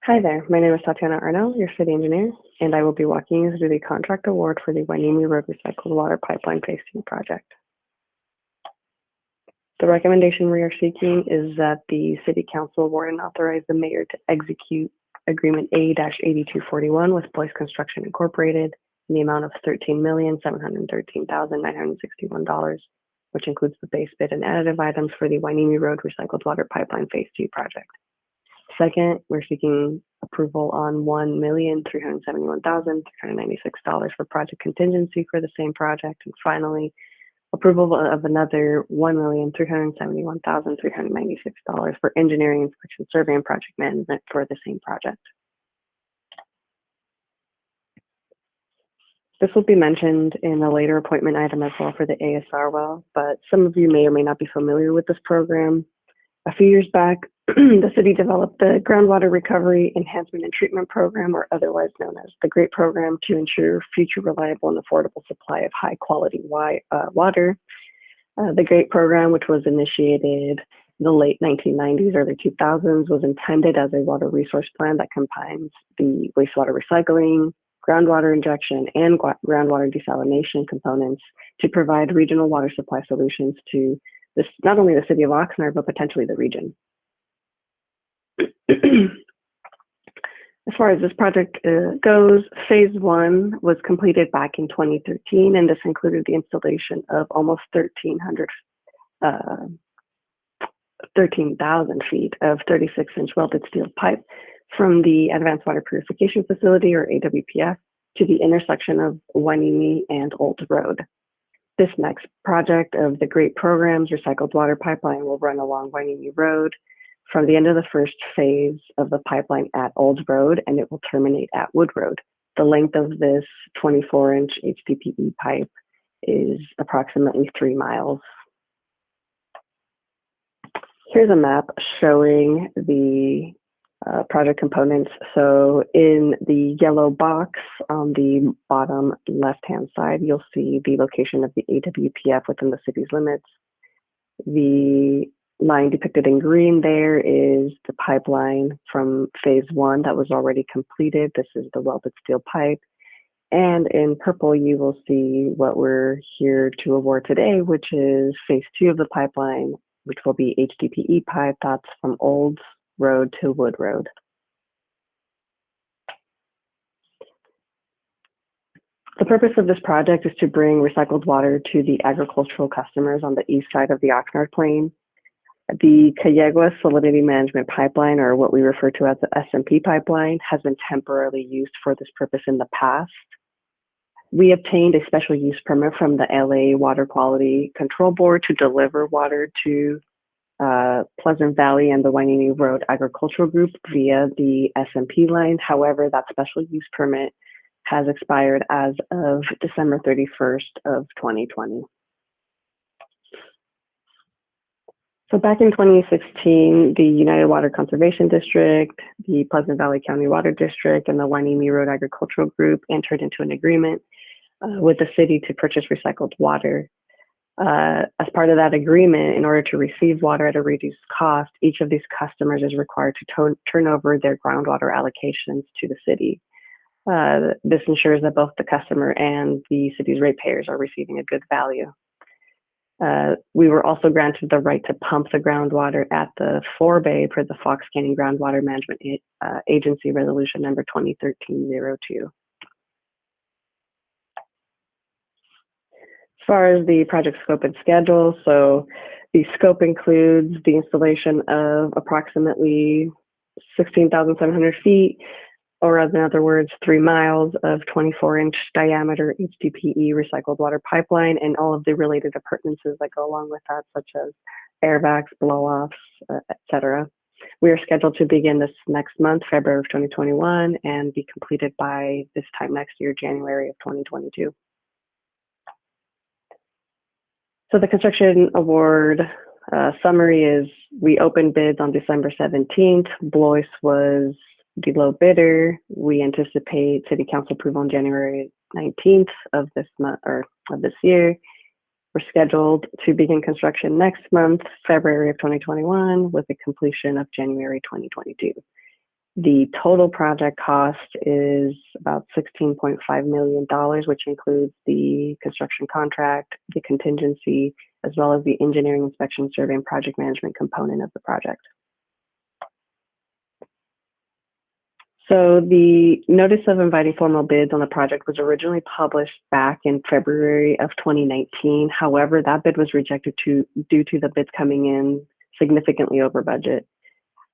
Hi there, my name is Tatiana Arno, your city engineer, and I will be walking you through the contract award for the Wainimi Road Recycled Water Pipeline Phase 2 project. The recommendation we are seeking is that the City Council award and authorize the mayor to execute Agreement A-8241 with Boyce Construction Incorporated in the amount of $13,713,961, which includes the base bid and additive items for the Wainimi Road Recycled Water Pipeline Phase 2 project. Second, we're seeking approval on $1,371,396 for project contingency for the same project. And finally, approval of another $1,371,396 for engineering, inspection, survey, and project management for the same project. This will be mentioned in a later appointment item as well for the ASR well, but some of you may or may not be familiar with this program. A few years back, the city developed the Groundwater Recovery Enhancement and Treatment Program, or otherwise known as the GREAT program, to ensure future reliable and affordable supply of high quality water. The GREAT program, which was initiated in the late 1990s, early 2000s, was intended as a water resource plan that combines the wastewater recycling, groundwater injection, and groundwater desalination components to provide regional water supply solutions to not only the city of Oxnard, but potentially the region. As far as this project goes, phase 1 was completed back in 2013, and this included the installation of almost 13,000 feet of 36-inch welded steel pipe from the Advanced Water Purification Facility, or AWPF, to the intersection of Wainimi and Old Road. This next project of the GREAT program's recycled water pipeline will run along Wainimi Road from the end of the first phase of the pipeline at Old Road, and it will terminate at Wood Road. The length of this 24-inch HDPE pipe is approximately 3 miles. Here's a map showing the project components. So in the yellow box on the bottom left-hand side, you'll see the location of the AWPF within the city's limits. The line depicted in green there is the pipeline from phase 1 that was already completed. This is the welded steel pipe. And in purple, you will see what we're here to award today, which is phase 2 of the pipeline, which will be HDPE pipe that's from Old Road to Wood Road. The purpose of this project is to bring recycled water to the agricultural customers on the east side of the Oxnard Plain. The Cayegua Salinity Management Pipeline, or what we refer to as the SMP pipeline, has been temporarily used for this purpose in the past. We obtained a special use permit from the LA Water Quality Control Board to deliver water to Pleasant Valley and the Wainimi Road Agricultural Group via the SMP line. However, that special use permit has expired as of December 31st of 2020. So back in 2016, the United Water Conservation District, the Pleasant Valley County Water District, and the Wainimi Road Agricultural Group entered into an agreement with the city to purchase recycled water. As part of that agreement, in order to receive water at a reduced cost, each of these customers is required to turn over their groundwater allocations to the city. This ensures that both the customer and the city's ratepayers are receiving a good value. We were also granted the right to pump the groundwater at the forebay per the Fox Canyon Groundwater Management Agency Resolution number 2013-02. As far as the project scope and schedule, so the scope includes the installation of approximately 16,700 feet, or in other words, 3 miles of 24-inch diameter HDPE recycled water pipeline and all of the related appurtenances that go along with that, such as air vacs, blow-offs, etc. We are scheduled to begin this next month, February of 2021, and be completed by this time next year, January of 2022. So the construction award summary is: we opened bids on December 17th. Boyce was the low bidder. We anticipate city council approval on January 19th of this month, or of this year. We're scheduled to begin construction next month, February of 2021, with a completion of January 2022. The total project cost is about $16.5 million, which includes the construction contract, the contingency, as well as the engineering inspection survey and project management component of the project. So the notice of inviting formal bids on the project was originally published back in February of 2019. However, that bid was rejected due to the bids coming in significantly over budget.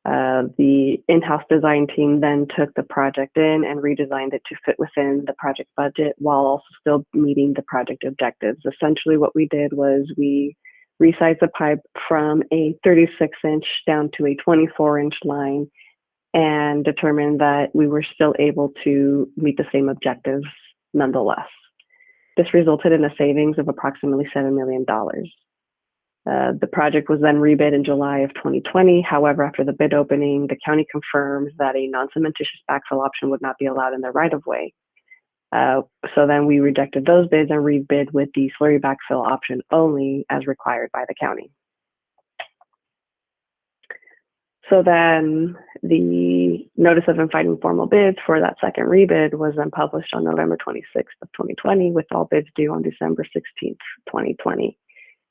The in-house design team then took the project in and redesigned it to fit within the project budget while also still meeting the project objectives. Essentially what we did was we resized the pipe from a 36-inch down to a 24-inch line and determined that we were still able to meet the same objectives nonetheless. This resulted in a savings of approximately $7 million. The project was then rebid in July of 2020. However, after the bid opening, the county confirmed that a non-cementitious backfill option would not be allowed in the right-of-way. So then we rejected those bids and rebid with the slurry backfill option only as required by the county. So then the notice of inviting formal bids for that second rebid was then published on November 26th of 2020 with all bids due on December 16th, 2020.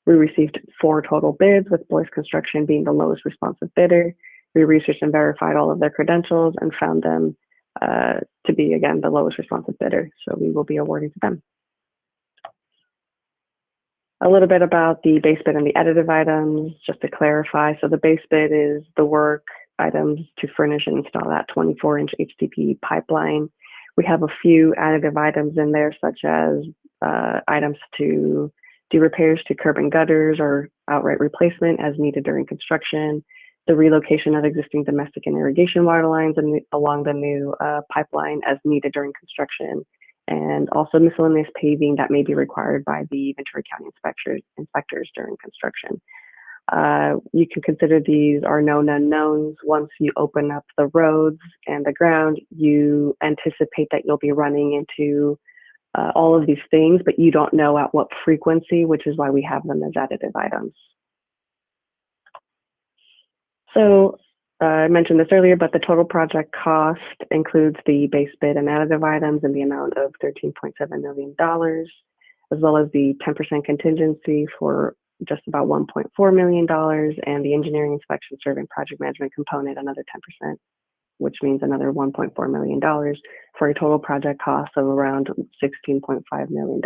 We received 4 total bids, with Boyce Construction being the lowest responsive bidder. We researched and verified all of their credentials and found them to be, again, the lowest responsive bidder. So we will be awarding to them. A little bit about the base bid and the additive items, just to clarify. So the base bid is the work items to furnish and install that 24-inch HDPE pipeline. We have a few additive items in there, such as items to do repairs to curb and gutters or outright replacement as needed during construction, the relocation of existing domestic and irrigation water lines along the new pipeline as needed during construction, and also miscellaneous paving that may be required by the Ventura County inspectors during construction. You can consider these are known unknowns. Once you open up the roads and the ground, you anticipate that you'll be running into all of these things, but you don't know at what frequency, which is why we have them as additive items. So I mentioned this earlier, but the total project cost includes the base bid and additive items in the amount of $13.7 million, as well as the 10% contingency for just about $1.4 million, and the engineering inspection survey and project management component, another 10%. Which means another $1.4 million for a total project cost of around $16.5 million.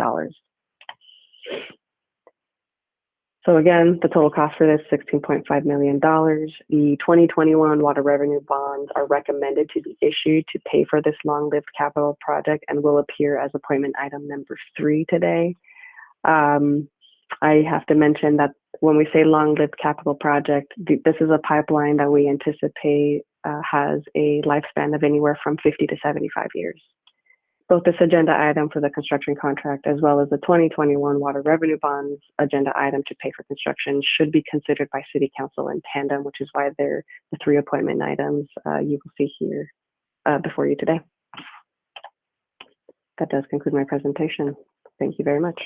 So again, the total cost for this $16.5 million. The 2021 water revenue bonds are recommended to be issued to pay for this long-lived capital project and will appear as appointment item number 3 today. I have to mention that when we say long-lived capital project, this is a pipeline that we anticipate has a lifespan of anywhere from 50 to 75 years. Both this agenda item for the construction contract as well as the 2021 water revenue bonds agenda item to pay for construction should be considered by City Council in tandem, which is why they're the 3 appointment items you will see here before you today. That does conclude my presentation. Thank you very much.